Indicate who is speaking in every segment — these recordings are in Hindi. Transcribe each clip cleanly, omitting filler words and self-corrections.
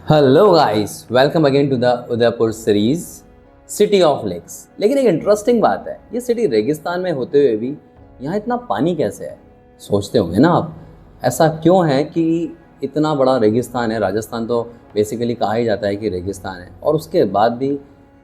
Speaker 1: Hello guys, welcome again to the Udaipur series city of lakes. लेकिन एक इंटरेस्टिंग बात है, ये सिटी रेगिस्तान में होते हुए भी यहाँ इतना पानी कैसे है? सोचते होंगे ना आप, ऐसा क्यों है कि इतना बड़ा रेगिस्तान है। राजस्थान तो बेसिकली कहा ही जाता है कि रेगिस्तान है, और उसके बाद भी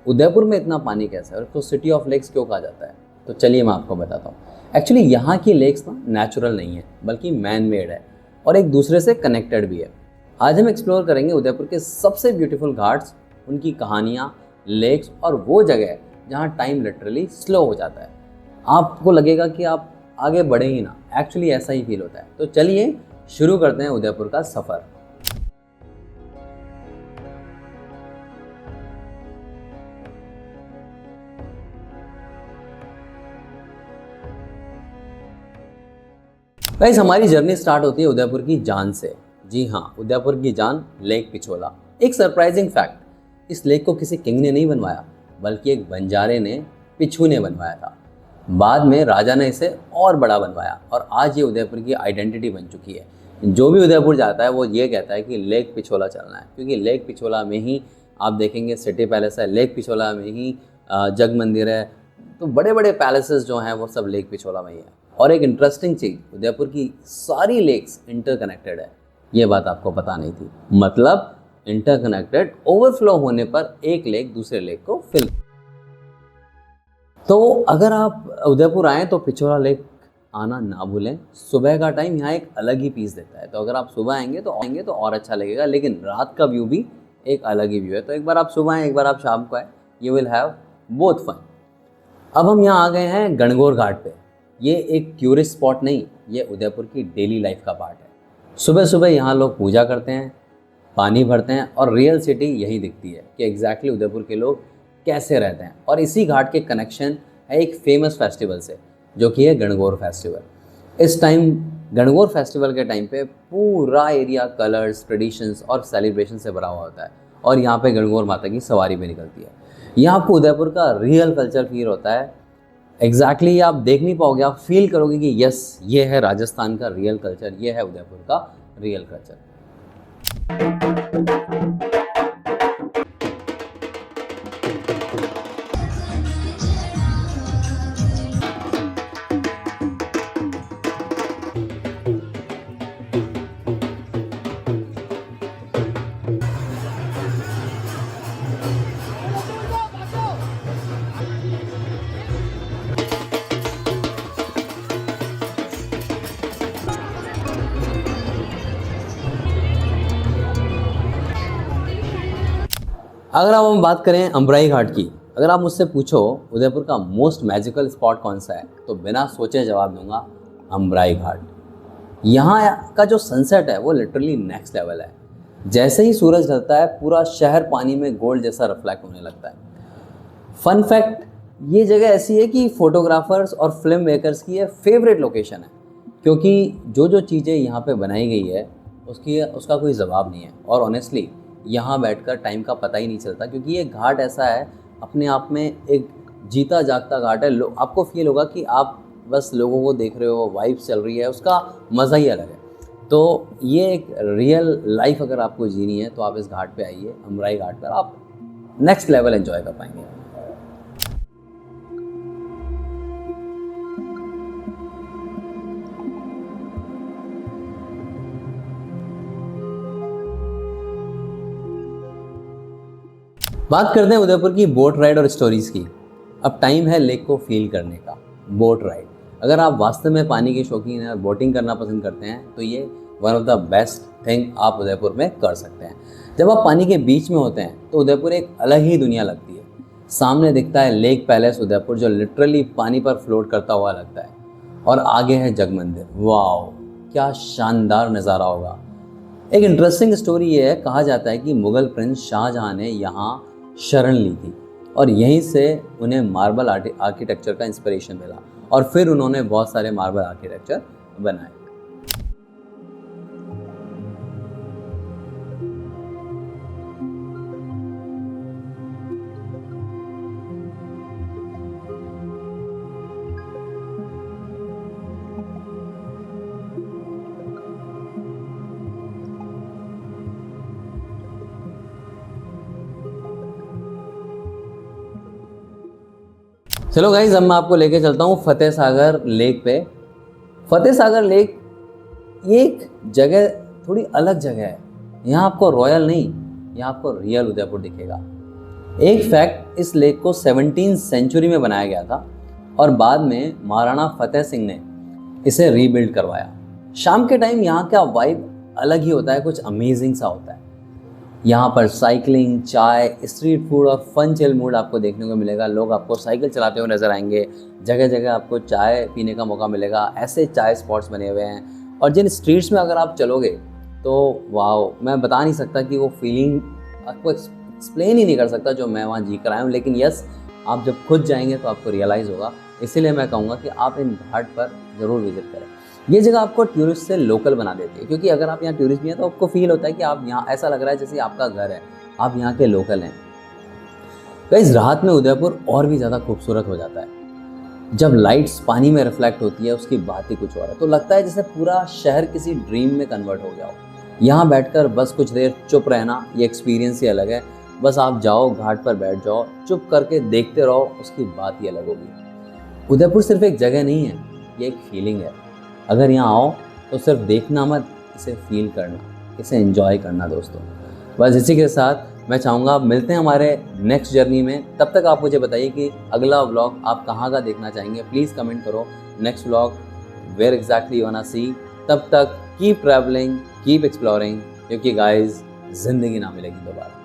Speaker 1: उदयपुर में इतना पानी कैसे है और उसको सिटी ऑफ लेक्स क्यों कहा जाता है? तो चलिए मैं आपको बताता हूँ। एक्चुअली यहाँ की लेक्स ना नेचुरल नहीं है, बल्कि मैन मेड है और एक दूसरे से कनेक्टेड भी है। आज हम एक्सप्लोर करेंगे उदयपुर के सबसे ब्यूटीफुल घाट्स, उनकी कहानियाँ, लेक्स और वो जगह जहाँ टाइम लिटरली स्लो हो जाता है। आपको लगेगा कि आप आगे बढ़े ही ना, एक्चुअली ऐसा ही फील होता है। तो चलिए शुरू करते हैं उदयपुर का सफ़र। गाइस, हमारी जर्नी स्टार्ट होती है उदयपुर की जान से। जी हाँ, उदयपुर की जान लेक पिछोला। एक सरप्राइजिंग फैक्ट, इस लेक को किसी किंग ने नहीं बनवाया, बल्कि एक बंजारे ने, पिछू ने बनवाया था। बाद में राजा ने इसे और बड़ा बनवाया और आज ये उदयपुर की आइडेंटिटी बन चुकी है। जो भी उदयपुर जाता है वो ये कहता है कि लेक पिछोला चलना है, क्योंकि लेक पिछोला में ही आप देखेंगे सिटी पैलेस है, लेक पिछोला में ही जग मंदिर है। तो बड़े बड़े पैलेसेस जो हैं वो सब लेक पिछोला में ही है। और एक इंटरेस्टिंग चीज़, उदयपुर की सारी लेक्स इंटरकनेक्टेड है। ये बात आपको पता नहीं थी। मतलब इंटरकनेक्टेड, ओवरफ्लो होने पर एक लेक दूसरे लेक को फिल। तो अगर आप उदयपुर आएँ तो पिछोला लेक आना ना भूलें। सुबह का टाइम यहाँ एक अलग ही पीस देता है। तो अगर आप सुबह आएंगे तो और अच्छा लगेगा, लेकिन रात का व्यू भी एक अलग ही व्यू है। तो एक बार आप सुबह आएँ, एक बार आप शाम को आएँ, you will have both fun. अब हम यहाँ आ गए हैं गणगौर घाट पे। ये एक टूरिस्ट स्पॉट नहीं, ये उदयपुर की डेली लाइफ का पार्ट है। सुबह सुबह यहाँ लोग पूजा करते हैं, पानी भरते हैं और रियल सिटी यही दिखती है कि एग्जैक्टली उदयपुर के लोग कैसे रहते हैं। और इसी घाट के कनेक्शन है एक फेमस फेस्टिवल से, जो कि है गणगौर फेस्टिवल। इस टाइम, गणगौर फेस्टिवल के टाइम पे पूरा एरिया कलर्स, ट्रेडिशंस और सेलिब्रेशन से भरा हुआ होता है। और यहाँ पे गणगौर माता की सवारी भी निकलती है। यहाँ आपको उदयपुर का रियल कल्चर फील होता है। एग्जैक्टली आप देख नहीं पाओगे, आप फील करोगे कि यस, ये है राजस्थान का रियल कल्चर, ये है उदयपुर का रियल कल्चर। अगर अब हम बात करें अम्बराई घाट की, अगर आप मुझसे पूछो उदयपुर का मोस्ट मैजिकल स्पॉट कौन सा है, तो बिना सोचे जवाब दूंगा अम्बराई घाट। यहाँ का जो सनसेट है वो लिटरली नेक्स्ट लेवल है। जैसे ही सूरज ढलता है, पूरा शहर पानी में गोल्ड जैसा रिफ्लेक्ट होने लगता है। फन फैक्ट, ये जगह ऐसी है कि फोटोग्राफर्स और फिल्म मेकर्स की ये फेवरेट लोकेशन है, क्योंकि जो जो चीज़ें यहाँ पे बनाई गई है उसका कोई जवाब नहीं है। और ऑनेस्टली यहाँ बैठकर टाइम का पता ही नहीं चलता, क्योंकि ये घाट ऐसा है, अपने आप में एक जीता जागता घाट है। आपको फील होगा कि आप बस लोगों को देख रहे हो, वाइब्स चल रही है, उसका मज़ा ही अलग है। तो ये एक रियल लाइफ अगर आपको जीनी है तो आप इस घाट पे आइए, अमराई घाट पर। आप नेक्स्ट लेवल एंजॉय कर पाएंगे। बात करते हैं उदयपुर की बोट राइड और स्टोरीज़ की। अब टाइम है लेक को फील करने का। बोट राइड, अगर आप वास्तव में पानी के शौकीन हैं और बोटिंग करना पसंद करते हैं तो ये one of the best thing आप उदयपुर में कर सकते हैं। जब आप पानी के बीच में होते हैं तो उदयपुर एक अलग ही दुनिया लगती है। सामने दिखता है लेक पैलेस उदयपुर, जो लिटरली पानी पर फ्लोट करता हुआ लगता है, और आगे है जग मंदिर। वाओ, क्या शानदार नज़ारा होगा। एक इंटरेस्टिंग स्टोरी ये है, कहा जाता है कि मुगल प्रिंस शाहजहां ने यहाँ शरण ली थी और यहीं से उन्हें मार्बल आर्किटेक्चर का इंस्पिरेशन मिला, और फिर उन्होंने बहुत सारे मार्बल आर्किटेक्चर बनाए। चलो गाइज, अब मैं आपको लेके चलता हूँ फतेह सागर लेक पे। फतेह सागर लेक ये एक जगह, थोड़ी अलग जगह है। यहाँ आपको रॉयल नहीं, यहाँ आपको रियल उदयपुर दिखेगा। एक फैक्ट, इस लेक को 17वीं सेंचुरी में बनाया गया था और बाद में महाराणा फतेह सिंह ने इसे रीबिल्ड करवाया। शाम के टाइम यहाँ का वाइब अलग ही होता है, कुछ अमेजिंग सा होता है। यहाँ पर साइकिलिंग, चाय, स्ट्रीट फूड और फन चिल मूड आपको देखने को मिलेगा। लोग आपको साइकिल चलाते हुए नजर आएंगे, जगह जगह आपको चाय पीने का मौका मिलेगा। ऐसे चाय स्पॉट्स बने हुए हैं और जिन स्ट्रीट्स में अगर आप चलोगे तो वाओ, मैं बता नहीं सकता कि वो फीलिंग आपको एक्सप्लेन ही नहीं कर सकता जो मैं वहाँ जी कर आया हूँ। लेकिन यस, आप जब खुद जाएंगे तो आपको रियलाइज़ होगा। इसीलिए मैं कहूँगा कि आप इन घाट पर ज़रूर विजिट करें। ये जगह आपको टूरिस्ट से लोकल बना देती है, क्योंकि अगर आप यहाँ टूरिस्ट भी हैं तो आपको फील होता है कि आप यहाँ, ऐसा लग रहा है जैसे आपका घर है, आप यहाँ के लोकल हैं। गाइस, रात में उदयपुर और भी ज़्यादा खूबसूरत हो जाता है। जब लाइट्स पानी में रिफ्लेक्ट होती है, उसकी बात ही कुछ और है। तो लगता है जैसे पूरा शहर किसी ड्रीम में कन्वर्ट हो गया हो। यहाँ बैठकर बस कुछ देर चुप रहना, ये एक्सपीरियंस ही अलग है। बस आप जाओ, घाट पर बैठ जाओ, चुप करके देखते रहो, उसकी बात ही अलग होगी। उदयपुर सिर्फ एक जगह नहीं है, ये एक फीलिंग है। अगर यहाँ आओ तो सिर्फ देखना मत, इसे फील करना, इसे एंजॉय करना दोस्तों। बस इसी के साथ मैं चाहूँगा आप मिलते हैं हमारे नेक्स्ट जर्नी में। तब तक आप मुझे बताइए कि अगला व्लॉग आप कहाँ का देखना चाहेंगे। प्लीज़ कमेंट करो next vlog where exactly you wanna see. तब तक कीप ट्रैवलिंग, कीप एक्सप्लोरिंग, क्योंकि गाइस ज़िंदगी ना मिलेगी दोबारा।